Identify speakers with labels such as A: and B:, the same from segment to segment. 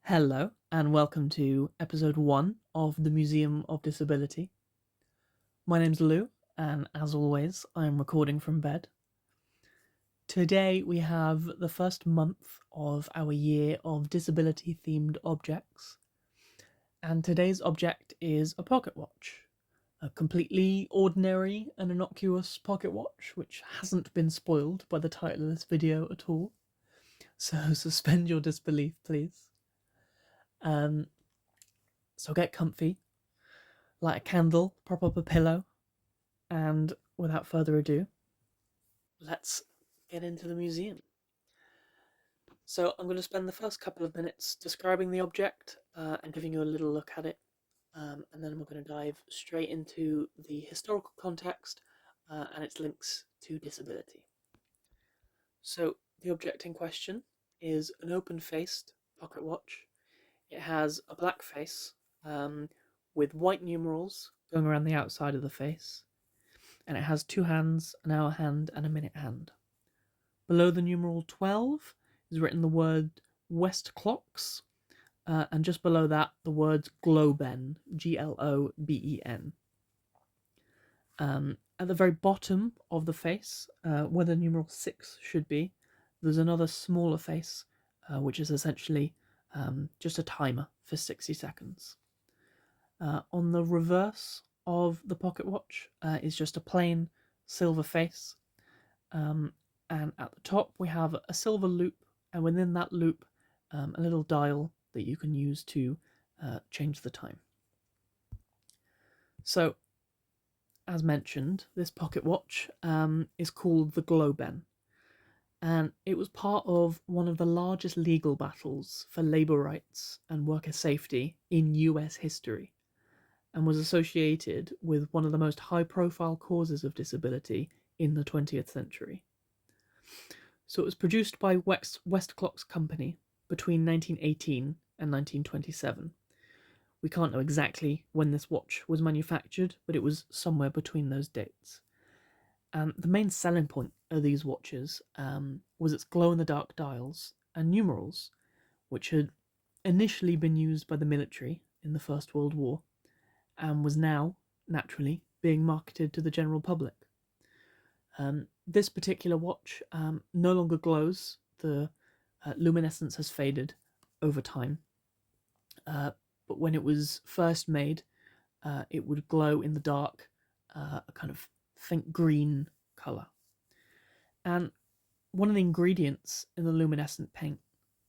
A: Hello, and welcome to episode 1 of the Museum of Disability. My name's Lou, and as always, I'm recording from bed. Today we have the first month of our year of disability-themed objects, and today's object is a pocket watch. A completely ordinary and innocuous pocket watch, which hasn't been spoiled by the title of this video at all. So suspend your disbelief, please. So get comfy, light a candle, prop up a pillow, and without further ado, let's get into the museum. So I'm going to spend the first couple of minutes describing the object and giving you a little look at it, and then we're going to dive straight into the historical context and its links to disability. So the object in question is an open-faced pocket watch. It has a black face with white numerals going around the outside of the face, and it has two hands, an hour hand and a minute hand. Below the numeral 12 is written the word West Clocks, and just below that the words Globen, Globen. At the very bottom of the face, where the numeral 6 should be, there's another smaller face, which is essentially just a timer for 60 seconds. On the reverse of the pocket watch is just a plain silver face, and at the top we have a silver loop, and within that loop a little dial that you can use to change the time. So, as mentioned, this pocket watch is called the Globen, and it was part of one of the largest legal battles for labour rights and worker safety in US history, and was associated with one of the most high-profile causes of disability in the 20th century. So it was produced by West Clocks Company between 1918 and 1927. We can't know exactly when this watch was manufactured, but it was somewhere between those dates. The main selling point of these watches was its glow-in-the-dark dials and numerals, which had initially been used by the military in the First World War, and was now, naturally, being marketed to the general public. This particular watch no longer glows. The luminescence has faded over time. But when it was first made, it would glow in the dark, a kind of faint green colour. And one of the ingredients in the luminescent paint,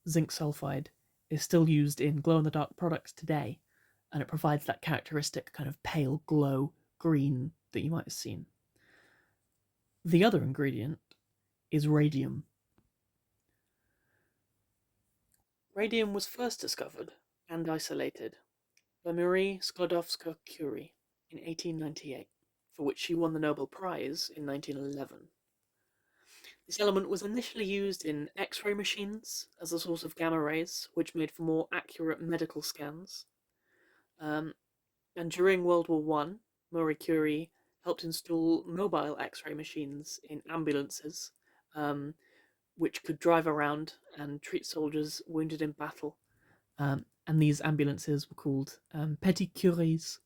A: zinc sulfide, is still used in glow-in-the-dark products today, and it provides that characteristic kind of pale glow green that you might have seen. The other ingredient is radium. Radium was first discovered and isolated by Marie Sklodowska-Curie in 1898, for which she won the Nobel Prize in 1911. This element was initially used in X-ray machines as a source of gamma rays, which made for more accurate medical scans. And during World War I, Marie Curie helped install mobile X-ray machines in ambulances, which could drive around and treat soldiers wounded in battle. And these ambulances were called Petit Curies.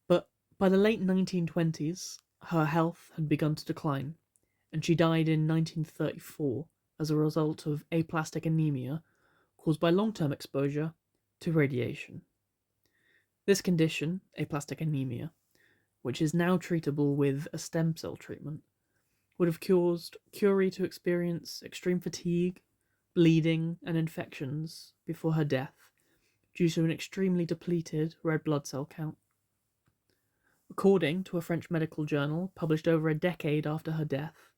A: But by the late 1920s, her health had begun to decline, and she died in 1934 as a result of aplastic anemia caused by long-term exposure to radiation. This condition, aplastic anemia, which is now treatable with a stem cell treatment, would have caused Curie to experience extreme fatigue, bleeding, and infections before her death due to an extremely depleted red blood cell count. According to a French medical journal published over a decade after her death,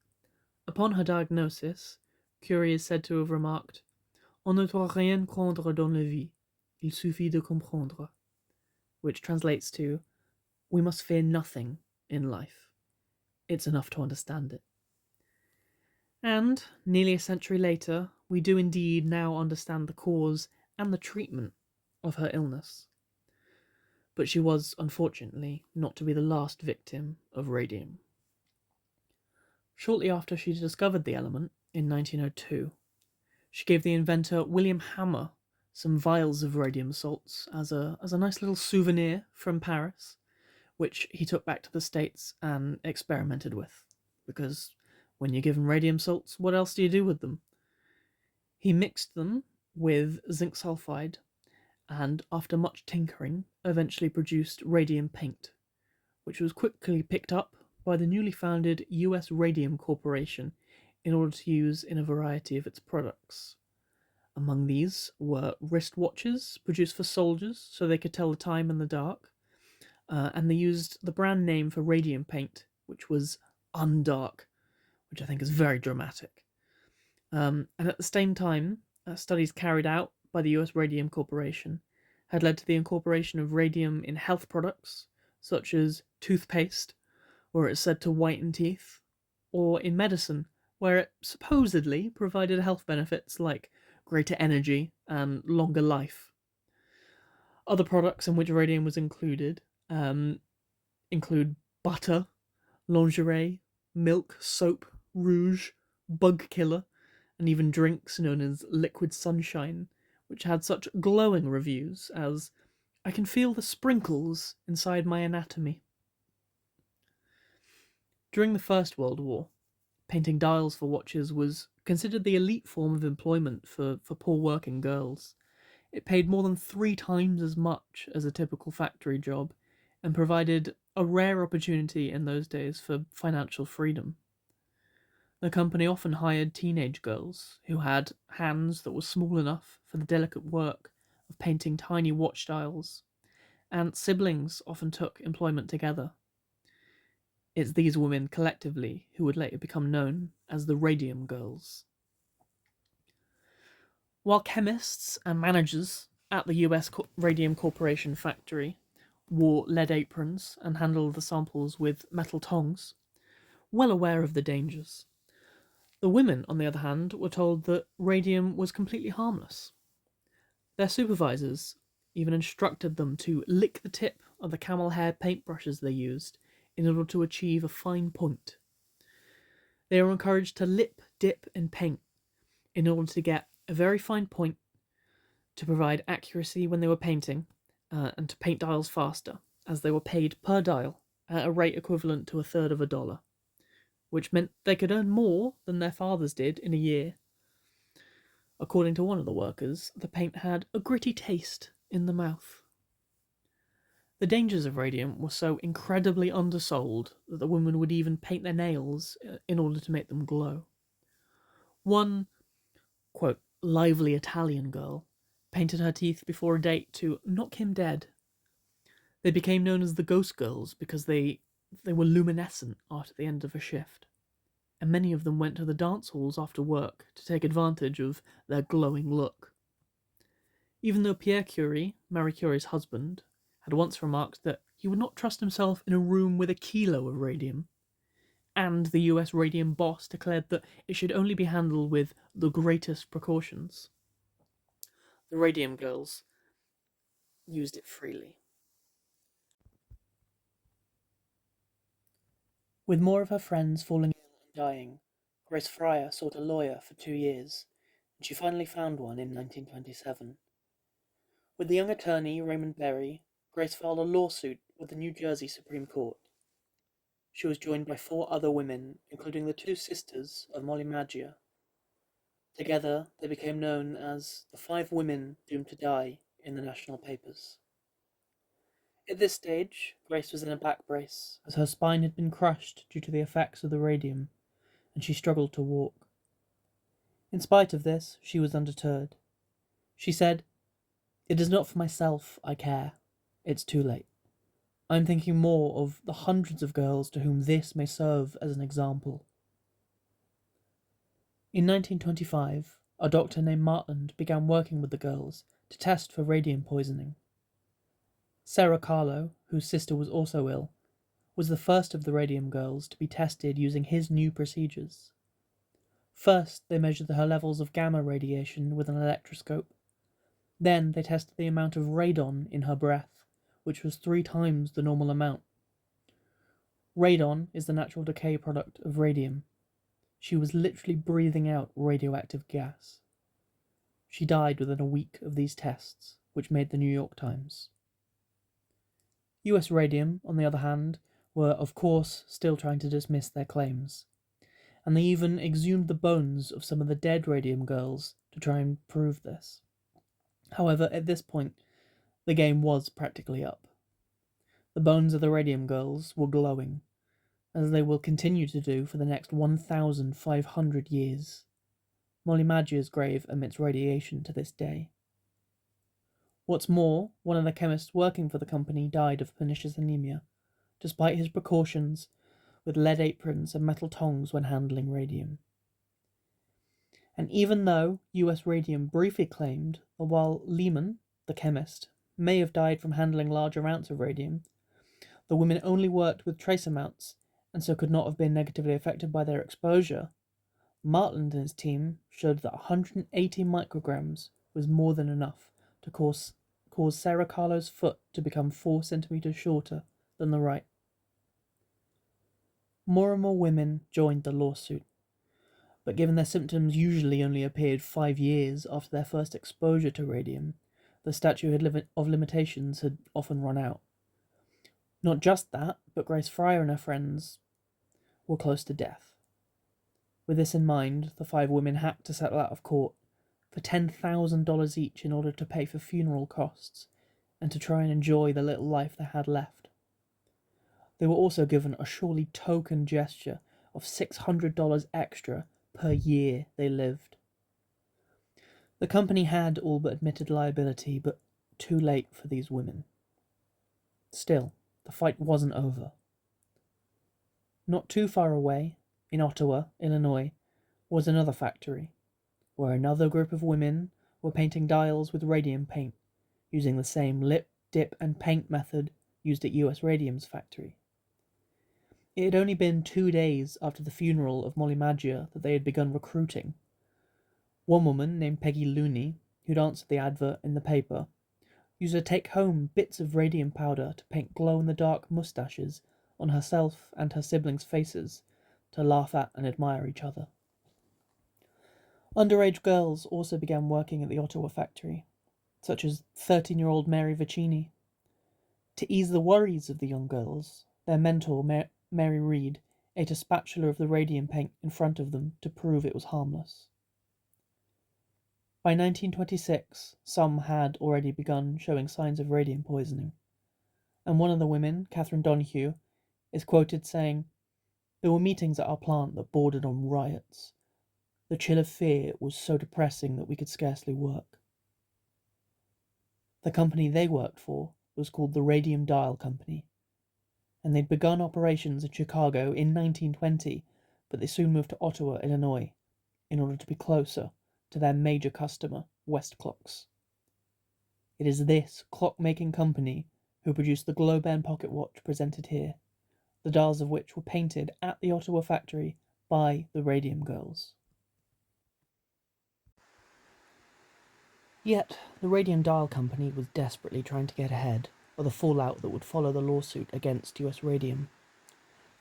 A: upon her diagnosis, Curie is said to have remarked, "On ne doit rien craindre dans la vie, il suffit de comprendre," which translates to, "We must fear nothing in life. It's enough to understand it." And, nearly a century later, we do indeed now understand the cause and the treatment of her illness. But she was, unfortunately, not to be the last victim of radium. Shortly after she discovered the element, in 1902, she gave the inventor William Hammer some vials of radium salts as a nice little souvenir from Paris, which he took back to the States and experimented with. Because when you're given radium salts, what else do you do with them? He mixed them with zinc sulfide and, after much tinkering, eventually produced radium paint, which was quickly picked up by the newly founded US Radium Corporation in order to use in a variety of its products. Among these were wristwatches produced for soldiers so they could tell the time in the dark, and they used the brand name for radium paint, which was Undark, which I think is very dramatic. And at the same time, studies carried out by the US Radium Corporation had led to the incorporation of radium in health products, such as toothpaste, where it's said to whiten teeth, or in medicine, where it supposedly provided health benefits like greater energy and longer life. Other products in which radium was included include butter, lingerie, milk, soap, rouge, bug killer, and even drinks known as liquid sunshine, which had such glowing reviews as "I can feel the sprinkles inside my anatomy." During the First World War, painting dials for watches was considered the elite form of employment for poor working girls. It paid more than 3 times as much as a typical factory job and provided a rare opportunity in those days for financial freedom. The company often hired teenage girls who had hands that were small enough for the delicate work of painting tiny watch dials, and siblings often took employment together. It's these women collectively who would later become known as the Radium Girls. While chemists and managers at the US Radium Corporation factory wore lead aprons and handled the samples with metal tongs, well aware of the dangers, the women, on the other hand, were told that radium was completely harmless. Their supervisors even instructed them to lick the tip of the camel hair paintbrushes they used in order to achieve a fine point. They were encouraged to lip, dip, and paint in order to get a very fine point, to provide accuracy when they were painting, and to paint dials faster, as they were paid per dial at a rate equivalent to $0.33, which meant they could earn more than their fathers did in a year. According to one of the workers, the paint had a gritty taste in the mouth. The dangers of radium were so incredibly undersold that the women would even paint their nails in order to make them glow. One, quote, lively Italian girl painted her teeth before a date to knock him dead. They became known as the Ghost Girls because they were luminescent after the end of a shift, and many of them went to the dance halls after work to take advantage of their glowing look. Even though Pierre Curie, Marie Curie's husband, had once remarked that he would not trust himself in a room with a kilo of radium, and the US radium boss declared that it should only be handled with the greatest precautions, the Radium Girls used it freely. With more of her friends falling ill and dying, Grace Fryer sought a lawyer for 2 years, and she finally found one in 1927. With the young attorney Raymond Berry, Grace filed a lawsuit with the New Jersey Supreme Court. She was joined by 4 other women, including the 2 sisters of Molly Maggio. Together, they became known as the 5 women doomed to die in the national papers. At this stage, Grace was in a back brace, as her spine had been crushed due to the effects of the radium, and she struggled to walk. In spite of this, she was undeterred. She said, "It is not for myself I care. It's too late. I am thinking more of the hundreds of girls to whom this may serve as an example." In 1925, a doctor named Martland began working with the girls to test for radium poisoning. Sarah Carlo, whose sister was also ill, was the first of the Radium Girls to be tested using his new procedures. First, they measured her levels of gamma radiation with an electroscope. Then they tested the amount of radon in her breath, which was 3 times the normal amount. Radon is the natural decay product of radium. She was literally breathing out radioactive gas. She died within a week of these tests, which made the New York Times. US Radium, on the other hand, were of course still trying to dismiss their claims, and they even exhumed the bones of some of the dead Radium Girls to try and prove this. However, at this point, the game was practically up. The bones of the Radium Girls were glowing, as they will continue to do for the next 1,500 years. Molly Maggia's grave emits radiation to this day. What's more, one of the chemists working for the company died of pernicious anemia, despite his precautions with lead aprons and metal tongs when handling radium. And even though US Radium briefly claimed that while Lehman, the chemist, may have died from handling large amounts of radium, the women only worked with trace amounts and so could not have been negatively affected by their exposure, Martland and his team showed that 180 micrograms was more than enough to cause Sarah Carlo's foot to become 4 centimeters shorter than the right. More and more women joined the lawsuit, but given their symptoms usually only appeared 5 years after their first exposure to radium, the statute of limitations had often run out. Not just that, but Grace Fryer and her friends were close to death. With this in mind, the 5 women had to settle out of court for $10,000 each in order to pay for funeral costs and to try and enjoy the little life they had left. They were also given a surely token gesture of $600 extra per year they lived. The company had all but admitted liability, but too late for these women. Still, the fight wasn't over. Not too far away, in Ottawa, Illinois, was another factory, where another group of women were painting dials with radium paint, using the same lip, dip, and paint method used at US Radium's factory. It had only been 2 days after the funeral of Molly Maggia that they had begun recruiting. One woman, named Peggy Looney, who'd answered the advert in the paper, used to take home bits of radium powder to paint glow-in-the-dark moustaches on herself and her siblings' faces to laugh at and admire each other. Underage girls also began working at the Ottawa factory, such as 13-year-old Mary Vicini. To ease the worries of the young girls, their mentor, Mary Reed, ate a spatula of the radium paint in front of them to prove it was harmless. By 1926, some had already begun showing signs of radium poisoning, and one of the women, Catherine Donahue, is quoted saying, "There were meetings at our plant that bordered on riots. The chill of fear was so depressing that we could scarcely work." The company they worked for was called the Radium Dial Company, and they'd begun operations in Chicago in 1920, but they soon moved to Ottawa, Illinois, in order to be closer to their major customer, West Clocks. It is this clock-making company who produced the Globen pocket watch presented here, the dials of which were painted at the Ottawa factory by the Radium Girls. Yet, the Radium Dial Company was desperately trying to get ahead of the fallout that would follow the lawsuit against US Radium.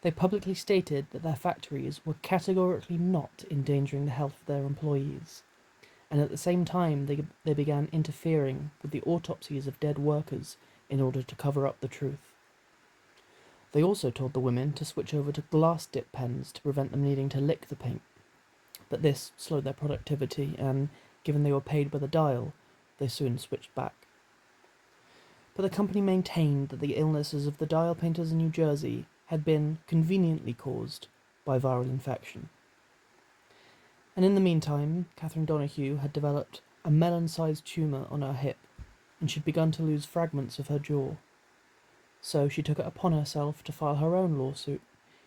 A: They publicly stated that their factories were categorically not endangering the health of their employees, and at the same time they began interfering with the autopsies of dead workers in order to cover up the truth. They also told the women to switch over to glass dip pens to prevent them needing to lick the paint, but this slowed their productivity, and given they were paid by the dial, they soon switched back. But the company maintained that the illnesses of the dial painters in New Jersey had been conveniently caused by viral infection. And in the meantime, Catherine Donahue had developed a melon-sized tumour on her hip, and she'd begun to lose fragments of her jaw. So she took it upon herself to file her own lawsuit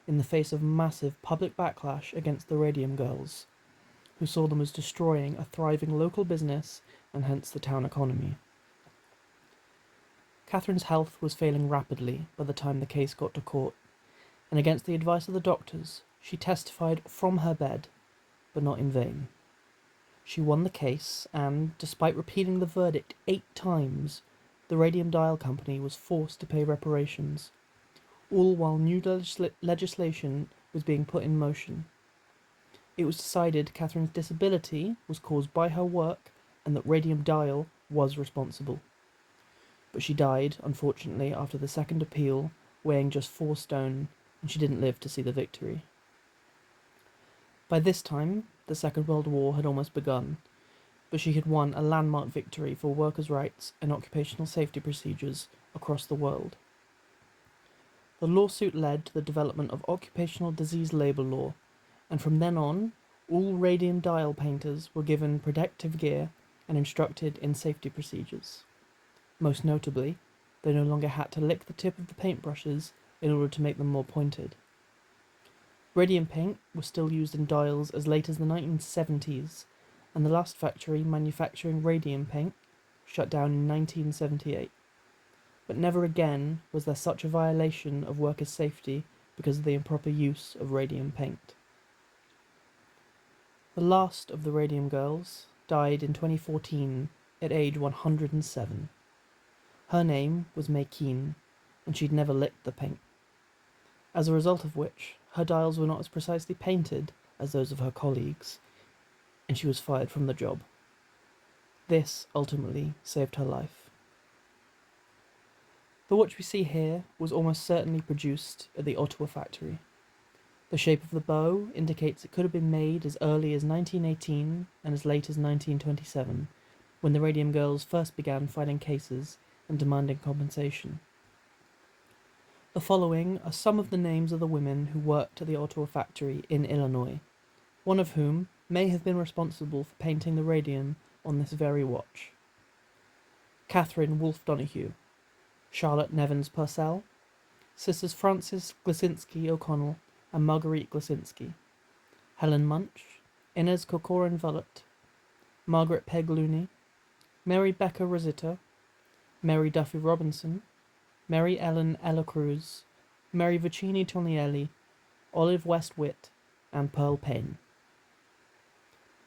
A: in the face of massive public backlash against the Radium Girls, who saw them as destroying a thriving local business and hence the town economy. Catherine's health was failing rapidly by the time the case got to court, and against the advice of the doctors, she testified from her bed, but not in vain. She won the case, and, despite repeating the verdict 8 times, the Radium Dial Company was forced to pay reparations, all while new legislation was being put in motion. It was decided Catherine's disability was caused by her work and that Radium Dial was responsible. But she died, unfortunately, after the second appeal, weighing just 4 stone, and she didn't live to see the victory. By this time, the Second World War had almost begun, but she had won a landmark victory for workers' rights and occupational safety procedures across the world. The lawsuit led to the development of occupational disease labour law, and from then on, all radium dial painters were given protective gear and instructed in safety procedures. Most notably, they no longer had to lick the tip of the paintbrushes in order to make them more pointed. Radium paint was still used in dials as late as the 1970s, and the last factory manufacturing radium paint shut down in 1978. But never again was there such a violation of workers' safety because of the improper use of radium paint. The last of the Radium Girls died in 2014 at age 107. Her name was May Keane, and she'd never licked the paint. As a result of which, her dials were not as precisely painted as those of her colleagues, and she was fired from the job. This ultimately saved her life. The watch we see here was almost certainly produced at the Ottawa factory. The shape of the bow indicates it could have been made as early as 1918 and as late as 1927, when the Radium Girls first began filing cases and demanding compensation. The following are some of the names of the women who worked at the Ottawa factory in Illinois, one of whom may have been responsible for painting the radium on this very watch. Catherine Wolfe Donoghue, Charlotte Nevins Purcell, Sisters Frances Glasinski O'Connell and Marguerite Glasinski, Helen Munch, Inez Corcoran Vullett, Margaret Peg Looney, Mary Becker Rosita, Mary Duffy Robinson, Mary Ellen Ella Cruz, Mary Vicini Tonielli, Olive West Witt, and Pearl Payne.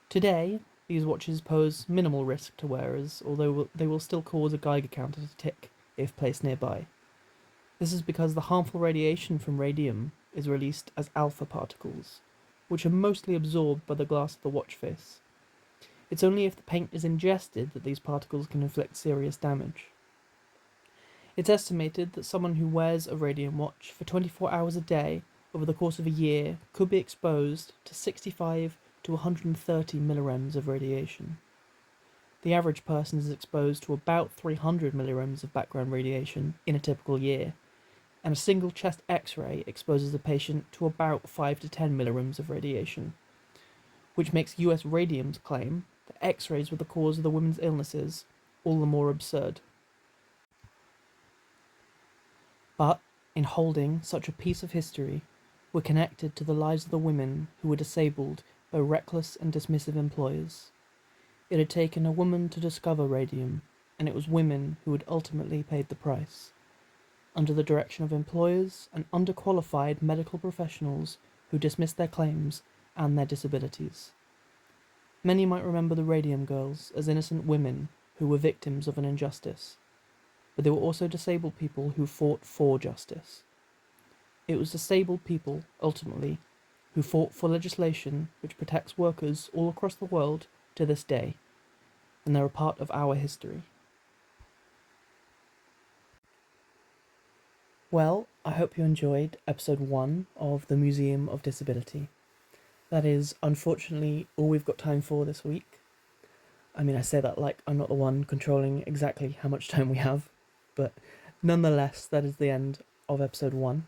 A: Today, these watches pose minimal risk to wearers, although they will still cause a Geiger counter to tick if placed nearby. This is because the harmful radiation from radium is released as alpha particles, which are mostly absorbed by the glass of the watch face. It's only if the paint is ingested that these particles can inflict serious damage. It's estimated that someone who wears a radium watch for 24 hours a day over the course of a year could be exposed to 65 to 130 millirems of radiation. The average person is exposed to about 300 millirems of background radiation in a typical year, and a single chest X-ray exposes the patient to about 5 to 10 millirems of radiation, which makes US Radium's claim that X-rays were the cause of the women's illnesses all the more absurd. But, in holding such a piece of history, we're connected to the lives of the women who were disabled by reckless and dismissive employers. It had taken a woman to discover radium, and it was women who had ultimately paid the price, under the direction of employers and underqualified medical professionals who dismissed their claims and their disabilities. Many might remember the Radium Girls as innocent women who were victims of an injustice, but they were also disabled people who fought for justice. It was disabled people, ultimately, who fought for legislation which protects workers all across the world to this day, and they're a part of our history. Well, I hope you enjoyed episode 1 of the Museum of Disability. That is, unfortunately, all we've got time for this week. I mean, I say that like I'm not the one controlling exactly how much time we have, but nonetheless, that is the end of episode 1.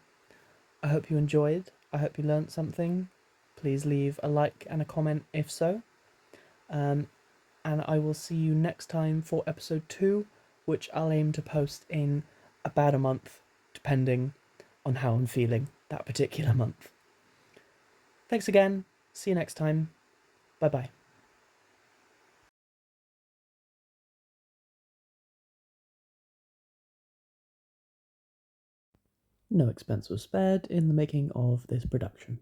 A: I hope you enjoyed. I hope you learnt something. Please leave a like and a comment if so. And I will see you next time for episode 2, which I'll aim to post in about a month, depending on how I'm feeling that particular month. Thanks again. See you next time. Bye-bye. No expense was spared in the making of this production.